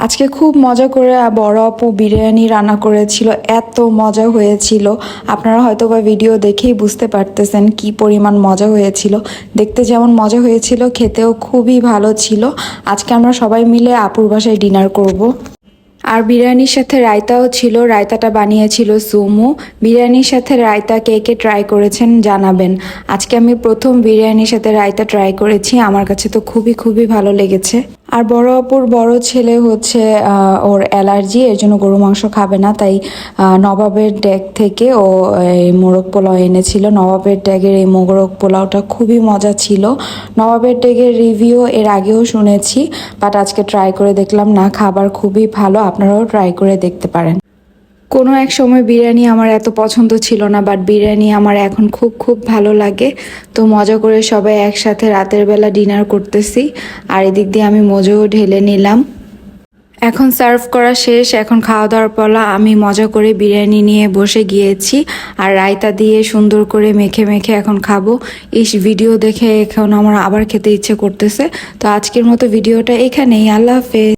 আজকে খুব মজা করে বড় আপু বিরিয়ানি রান্না করেছিল, এত মজা হয়েছিল। আপনারা হয়তো বা ভিডিও দেখেই বুঝতে পারতেছেন কি পরিমাণ মজা হয়েছিল। দেখতে যেমন মজা হয়েছিল, খেতেও খুবই ভালো ছিল। আজকে আমরা সবাই মিলে আপুর বাসায় ডিনার করব। আর বিরিয়ানির সাথে রায়তাও ছিল, রায়তাটা বানিয়েছিল সুমু। বিরিয়ানির সাথে রায়তা কে কে ট্রাই করেছেন জানাবেন। আজকে আমি প্রথম বিরিয়ানির সাথে রায়তা ট্রাই করেছি, আমার কাছে তো খুবই খুবই ভালো লেগেছে। আর বড় অপুর বড় ছেলে হচ্ছে ওর অ্যালার্জি, এর জন্য গরু মাংস খাবে না, তাই নবাবের ড্যাগ থেকে ও এই মোরগ পোলাও এনেছিল। নবাবের ড্যাগের এই মোরগ পোলাওটা খুবই মজা ছিল। নবাবের ড্যাগের রিভিউ এর আগেও শুনেছি, বাট আজকে ট্রাই করে দেখলাম, না খাবার খুবই ভালো, আপনারাও ট্রাই করে দেখতে পারেন। কোনো এক সময় বিরিয়ানি আমার এত পছন্দ ছিল না, বাট বিরিয়ানি আমার এখন খুব খুব ভালো লাগে। তো মজা করে সবাই একসাথে রাতের বেলা ডিনার করতেছি, আর এদিক দিয়ে আমি মজেও ঢেলে নিলাম। এখন সার্ভ করা শেষ, এখন খাওয়া দাওয়ার পালা। আমি মজা করে বিরিয়ানি নিয়ে বসে গিয়েছি, আর রায়তা দিয়ে সুন্দর করে মেখে মেখে এখন খাবো। এই ভিডিও দেখে এখন আমার আবার খেতে ইচ্ছে করতেছে। তো আজকের মতো ভিডিওটা এখানেই, আল্লাহ হাফেজ।